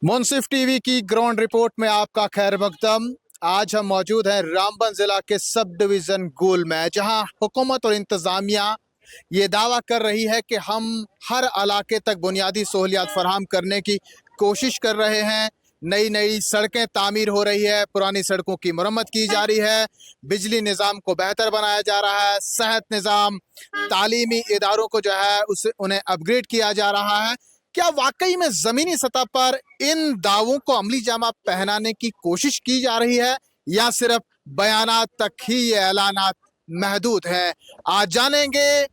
मुंसिफ TV की ground report में आपका खैर मकदम। आज हम मौजूद हैं रामबन जिला के सब डिवीजन गोल में, जहां हुकूमत और इंतजामिया ये दावा कर रही है कि हम हर इलाके तक बुनियादी सहूलियात फराहम करने की कोशिश कर रहे हैं। नई नई सड़कें तामीर हो रही है, पुरानी सड़कों की मरम्मत की जा रही है, बिजली निज़ाम को बेहतर बनाया जा रहा है, सेहत निज़ाम, तालीमी इदारों को जो है उसे उन्हें अपग्रेड किया जा रहा है। क्या वाकई में जमीनी सतह पर इन दावों को अमली जामा पहनाने की कोशिश की जा रही है, या सिर्फ बयानात तक ही ये ऐलानात महदूद हैं? आज जानेंगे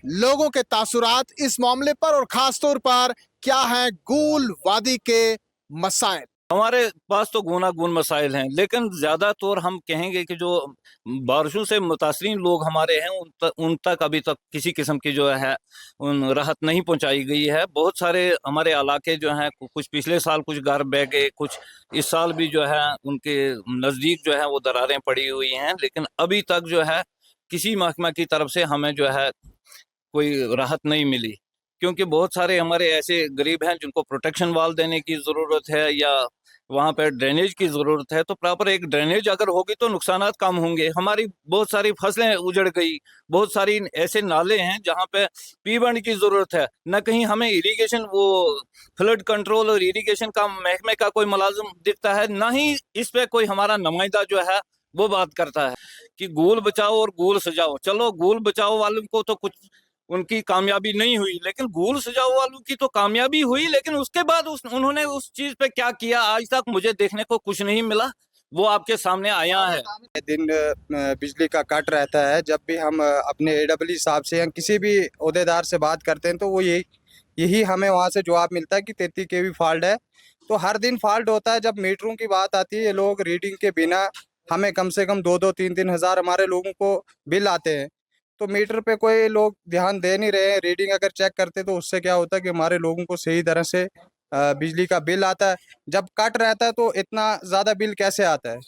लोगों के तासुरात इस मामले पर, और खास तौर पर क्या है गूल वादी के मसाइल। हमारे पास तो गुनागुन मसाइल हैं, लेकिन ज़्यादातर हम कहेंगे कि जो बारिशों से मुतासरीन लोग हमारे हैं उन तक अभी तक किसी किस्म की जो है उन राहत नहीं पहुंचाई गई है। बहुत सारे हमारे इलाके जो हैं, कुछ पिछले साल कुछ घर बह गए, कुछ इस साल भी जो है उनके नज़दीक जो है वो दरारें पड़ी हुई हैं, लेकिन अभी तक जो है किसी महकमा की तरफ से हमें जो है कोई राहत नहीं मिली। क्योंकि बहुत सारे हमारे ऐसे गरीब हैं जिनको प्रोटेक्शन वाल देने की ज़रूरत है या वहाँ पे ड्रेनेज की ज़रूरत है, तो प्रॉपर एक ड्रेनेज अगर होगी तो नुकसानात कम होंगे। हमारी बहुत सारी फसलें उजड़ गई, बहुत सारी ऐसे नाले हैं जहाँ पे पीबंड की ज़रूरत है, न कहीं हमें इरिगेशन वो फ्लड कंट्रोल और इरिगेशन का महकमे का कोई मुलाजिम दिखता है, ना ही इस पे कोई हमारा नुमाइंदा जो है वो बात करता है कि गूल बचाओ और गूल सजाओ। चलो, गूल बचाओ वालों को तो कुछ उनकी कामयाबी नहीं हुई, लेकिन गूल सजाओ वालों की तो कामयाबी हुई, लेकिन उसके बाद उन्होंने उस चीज पे क्या किया आज तक मुझे देखने को कुछ नहीं मिला। वो आपके सामने आया है। दिन बिजली का कट रहता है। जब भी हम अपने एडब्ल्यू साहब से या किसी भी ओहदेदार से बात करते हैं तो वो यही यही हमें वहाँ से जवाब मिलता है कि 33 केवी फॉल्ट है। तो हर दिन फॉल्ट होता है। जब मीटरों की बात आती है, ये लोग रीडिंग के बिना हमें कम से कम 2-3 हज़ार हमारे लोगों को बिल आते हैं। तो मीटर पे कोई लोग ध्यान दे नहीं रहे हैं। रीडिंग अगर चेक करते तो उससे क्या होता है कि हमारे लोगों को सही तरह से बिजली का बिल आता है। जब कट रहता है तो इतना ज़्यादा बिल कैसे आता है?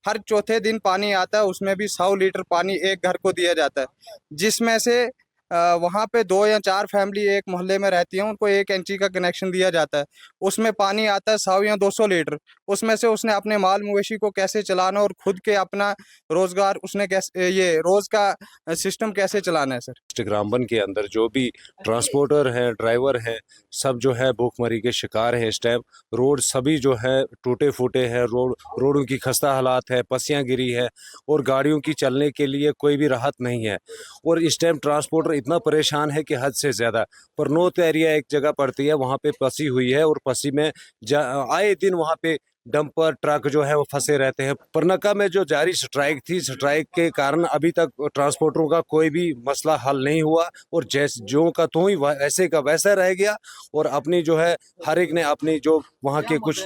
हर चौथे दिन पानी आता है, उसमें भी 100 लीटर पानी एक घर को दिया जाता है, जिसमें से वहाँ पे 2 या 4 फैमिली एक मोहल्ले में रहती हैं, उनको 1 इंची का कनेक्शन दिया जाता है। उसमें पानी आता है 100 या 200 लीटर। उसमें से उसने अपने माल मवेशी को कैसे चलाना और खुद के अपना रोजगार उसने कैसे, ये रोज का सिस्टम कैसे चलाना है सर? डिस्ट्रिक्ट रामबन के अंदर जो भी ट्रांसपोर्टर हैं, ड्राइवर हैं, सब जो है भूखमरी के शिकार हैं इस टाइम। रोड सभी जो है टूटे फूटे हैं, रोडों की खस्ता हालात है, पस्सियाँ गिरी है और गाड़ियों की चलने के लिए कोई भी राहत नहीं है। और इस टाइम ट्रांसपोर्टर इतना परेशान है कि हद से ज़्यादा। परनोत एरिया एक जगह पड़ती है, वहाँ पे पसी हुई है और पसी में आए दिन वहाँ पे डंपर ट्रक जो है वो फंसे रहते हैं। परनका में जो जारी स्ट्राइक थी, स्ट्राइक के कारण अभी तक ट्रांसपोर्टरों का कोई भी मसला हल नहीं हुआ और जैसे जो का तो ही वैसे का वैसा रह गया। और अपनी जो है हर एक ने अपनी जो वहाँ के कुछ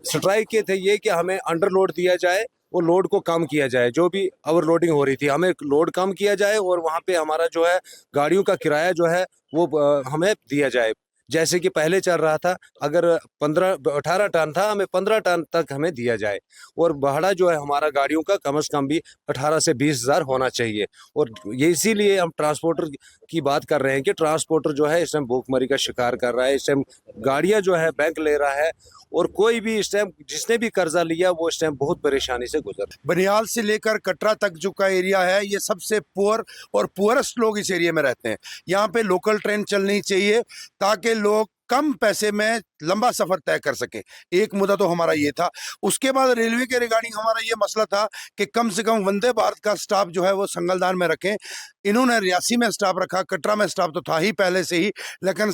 स्ट्राइक के थे ये कि हमें अंडरलोड दिया जाए और लोड को कम किया जाए। जो भी ओवरलोडिंग हो रही थी हमें लोड कम किया जाए और वहाँ पे हमारा जो है गाड़ियों का किराया जो है वो हमें दिया जाए। जैसे कि पहले चल रहा था, अगर 18 टन था, हमें 15 टन तक हमें दिया जाए। और भाड़ा जो है हमारा गाड़ियों का कम से कम भी 18 से 20 हज़ार होना चाहिए। और ये इसीलिए हम ट्रांसपोर्टर की बात कर रहे हैं कि ट्रांसपोर्टर जो है इस टाइम भूखमरी का शिकार कर रहा है। इस टाइम गाड़ियाँ जो है बैंक ले रहा है और कोई भी इस टाइम जिसने भी कर्जा लिया वो इस टाइम बहुत परेशानी से गुजर। बनिहाल से लेकर कटरा तक जो का एरिया है, ये सबसे पुअर और पुअरेस्ट लोग इस एरिया में रहते हैं। यहाँ पे लोकल ट्रेन चलनी चाहिए ताकि लोग कम पैसे में लंबा सफर तय कर सके। एक मुद्दा तो हमारा ये था। उसके बाद रेलवे के रिगार्डिंग हमारा ये मसला था कि कम से कम वंदे भारत का स्टाफ जो है वो संगलदान में रखें। इन्होंने रियासी में स्टाफ रखा, कटरा में स्टाफ तो था ही पहले से ही, लेकिन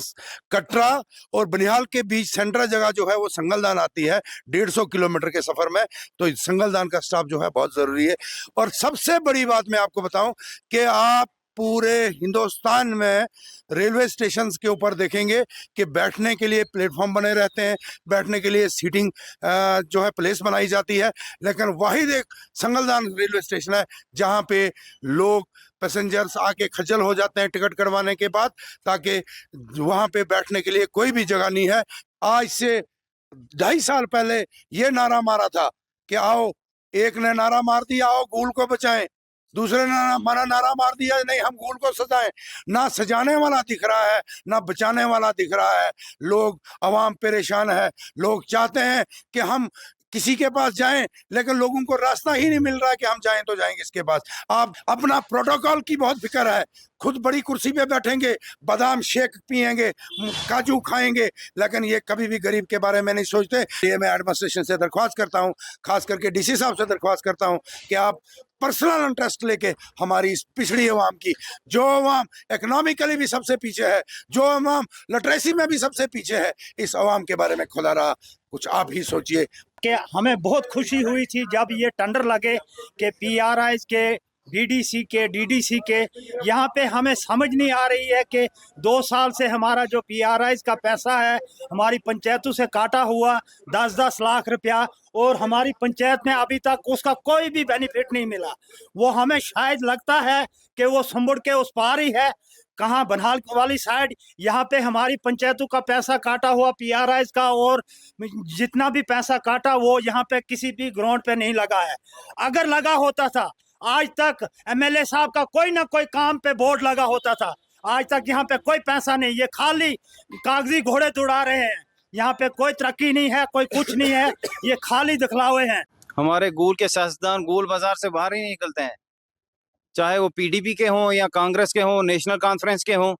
कटरा और बनिहाल के बीच सेंट्रल जगह जो है वो संगलदान आती है 150 किलोमीटर के सफर में। तो संगलदान का स्टाफ जो है बहुत जरूरी है। और सबसे बड़ी बात मैं आपको बताऊं कि आप पूरे हिंदुस्तान में रेलवे स्टेशन के ऊपर देखेंगे कि बैठने के लिए प्लेटफॉर्म बने रहते हैं, बैठने के लिए सीटिंग जो है प्लेस बनाई जाती है। लेकिन वाहिद एक संगलदान रेलवे स्टेशन है जहां पे लोग पैसेंजर्स आके खजल हो जाते हैं टिकट कटवाने के बाद, ताकि वहां पे बैठने के लिए कोई भी जगह नहीं है। आज से 2.5 साल पहले ये नारा मारा था कि आओ, एक ने नारा मार दिया, आओ गूल को बचाएं। दूसरे ने हमारा नारा मार दिया नहीं हम गूल को सजाएं। ना सजाने वाला दिख रहा है ना बचाने वाला दिख रहा है। लोग अवाम परेशान है। लोग चाहते हैं कि हम किसी के पास जाएं, लेकिन लोगों को रास्ता ही नहीं मिल रहा है कि हम जाएं तो जाएंगे किसके पास। आप अपना प्रोटोकॉल की बहुत फिक्र है, खुद बड़ी कुर्सी पे बैठेंगे, बादाम शेक पिएंगे, काजू खाएंगे, लेकिन ये कभी भी गरीब के बारे में नहीं सोचते। ये मैं एडमिनिस्ट्रेशन से दरख्वास्त करता हूँ, खास करके डीसी साहब से दरख्वास्त करता हूँ कि आप पर्सनल इंटरेस्ट लेके हमारी इस पिछड़ी अवाम की, जो अवाम इकोनॉमिकली भी सबसे पीछे है, जो अवाम लिटरेसी में भी सबसे पीछे है, इस अवाम के बारे में खुदा रहा कुछ आप ही सोचिए। कि हमें बहुत खुशी हुई थी जब ये टेंडर लगे कि पीआरआईज के, बीडीसी के, डीडीसी के। यहाँ पे हमें समझ नहीं आ रही है कि 2 साल से हमारा जो पीआरआईज का पैसा है हमारी पंचायतों से काटा हुआ 10-10 लाख रुपया, और हमारी पंचायत में अभी तक उसका कोई भी बेनिफिट नहीं मिला। वो हमें शायद लगता है कि वो समुड़ के उस पार ही है, कहाँ बनहाल वाली साइड। यहाँ पे हमारी पंचायतों का पैसा काटा हुआ पीआरआईज का, और जितना भी पैसा काटा वो यहाँ पे किसी भी ग्राउंड पे नहीं लगा है। अगर लगा होता था आज तक एमएलए साहब का कोई ना कोई काम पे बोर्ड लगा होता था। आज तक यहाँ पे कोई पैसा नहीं, ये खाली कागजी घोड़े दौड़ा रहे हैं। यहाँ पे कोई तरक्की नहीं है, कोई कुछ नहीं है, ये खाली दिखलावे हैं। हमारे गूल के सियासतदान गूल बाजार से बाहर ही नहीं निकलते हैं, चाहे वो पीडीपी के हों या कांग्रेस के हों, नेशनल कॉन्फ्रेंस के हों।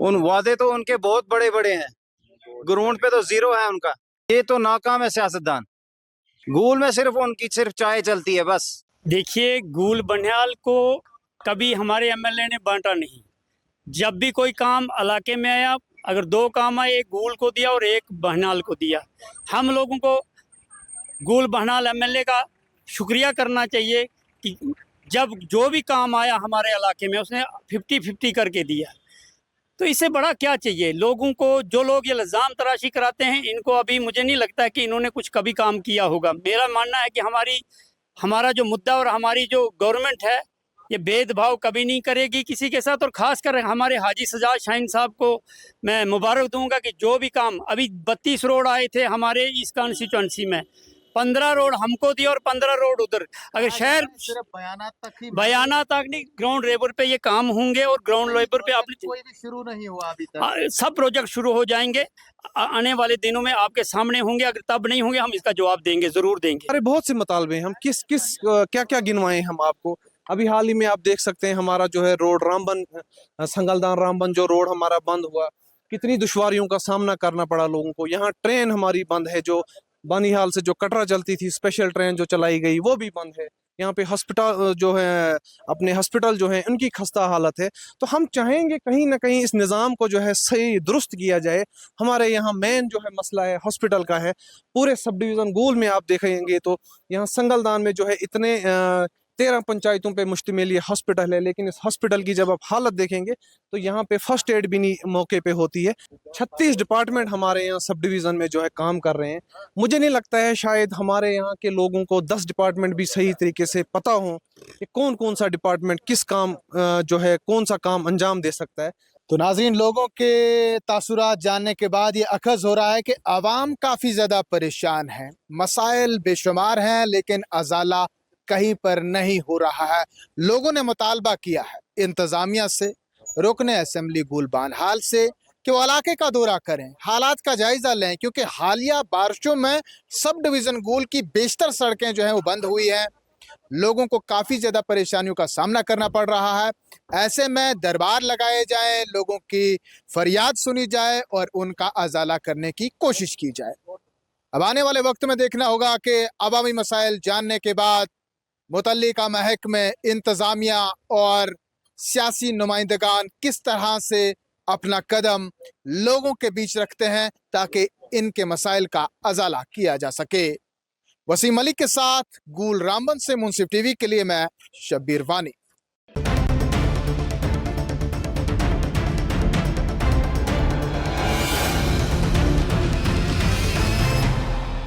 उन वादे तो उनके बहुत बड़े बड़े हैं, ग्राउंड पे तो जीरो है उनका। ये तो नाकाम है सियासतदान। गूल में सिर्फ उनकी सिर्फ चाय चलती है बस। देखिए, गूल बनिहाल को कभी हमारे एमएलए ने बांटा नहीं। जब भी कोई काम इलाके में आया, अगर 2 काम आए, एक गूल को दिया और एक बनिहाल को दिया। हम लोगों को गूल बनिहाल एमएलए का शुक्रिया करना चाहिए कि जब जो भी काम आया हमारे इलाके में उसने 50-50 करके दिया। तो इससे बड़ा क्या चाहिए लोगों को? जो लोग ये इल्ज़ाम तराशी कराते हैं, इनको अभी मुझे नहीं लगता है कि इन्होंने कुछ कभी काम किया होगा। मेरा मानना है कि हमारा जो मुद्दा और हमारी जो गवर्नमेंट है, ये भेदभाव कभी नहीं करेगी किसी के साथ। और ख़ास कर हमारे हाजी सजाद शाहीन साहब को मैं मुबारक दूंगा कि जो भी काम अभी 32 रोड आए थे हमारे इस कॉन्स्टिट्यूंसी में, 15 रोड हमको दिए और 15 रोड उधर। अगर शहर सिर्फ बयाना तक नहीं, ग्राउंड लेवल पे ये काम होंगे और ग्राउंड लेवल पे अपने कोई भी शुरू नहीं हुआ अभी तक। सब प्रोजेक्ट शुरू हो जाएंगे, आने वाले दिनों में आपके सामने होंगे। अगर तब नहीं होंगे हम इसका जवाब देंगे, जरूर देंगे। अरे बहुत से मुतालबे हैं, हम किस किस क्या क्या गिनवाएं हम आपको। अभी हाल ही में आप देख सकते हैं हमारा जो है रोड रामबन, संगलदान रामबन जो रोड हमारा बंद हुआ, कितनी दुश्वारियों का सामना करना पड़ा लोगों को। यहाँ ट्रेन हमारी बंद है, जो बनिहाल से जो कटरा चलती थी स्पेशल ट्रेन जो चलाई गई वो भी बंद है। यहाँ पे हॉस्पिटल जो है, अपने हॉस्पिटल जो है उनकी खस्ता हालत है। तो हम चाहेंगे कहीं ना कहीं इस निज़ाम को जो है सही दुरुस्त किया जाए। हमारे यहाँ मेन जो है मसला है हॉस्पिटल का है। पूरे सब डिवीज़न गूल में आप देखेंगे तो यहाँ संगलदान में जो है इतने 13 पंचायतों पे मुश्तमिल ये हॉस्पिटल है, लेकिन इस हॉस्पिटल की जब आप हालत देखेंगे तो यहाँ पे फर्स्ट एड भी नहीं मौके पे होती है। 36 डिपार्टमेंट हमारे यहाँ सब डिवीज़न में जो है काम कर रहे हैं। मुझे नहीं लगता है शायद हमारे यहाँ के लोगों को 10 डिपार्टमेंट भी सही तरीके से पता हो कि कौन कौन सा डिपार्टमेंट किस काम जो है कौन सा काम अंजाम दे सकता है। तो नाज़रीन, लोगों के तासुरात जानने के बाद ये अखज़ हो रहा है कि आवाम काफ़ी ज़्यादा परेशान है, मसाइल बेशुमार हैं, लेकिन अजाला कहीं पर नहीं हो रहा है। लोगों ने मुतालबा किया है इंतज़ामिया से, रुकने असेंबली गूल बनिहाल से कि वो इलाके का दौरा करें, हालात का जायज़ा लें, क्योंकि हालिया बारिशों में सब डिवीज़न गूल की बेशतर सड़कें जो हैं वो बंद हुई हैं। लोगों को काफ़ी ज़्यादा परेशानियों का सामना करना पड़ रहा है। ऐसे में दरबार लगाए जाए, लोगों की फरियाद सुनी जाए और उनका अजाला करने की कोशिश की जाए। अब आने वाले वक्त में देखना होगा कि अवामी मसाइल जानने के बाद मुतल्लिका महकमे, इंतज़ामिया और सियासी नुमाइंदगान किस तरह से अपना कदम लोगों के बीच रखते हैं ताकि इनके मसाइल का अजाला किया जा सके। वसीम मलिक के साथ गूल रामबन से मुंसिफ टीवी के लिए मैं शब्बीर वानी।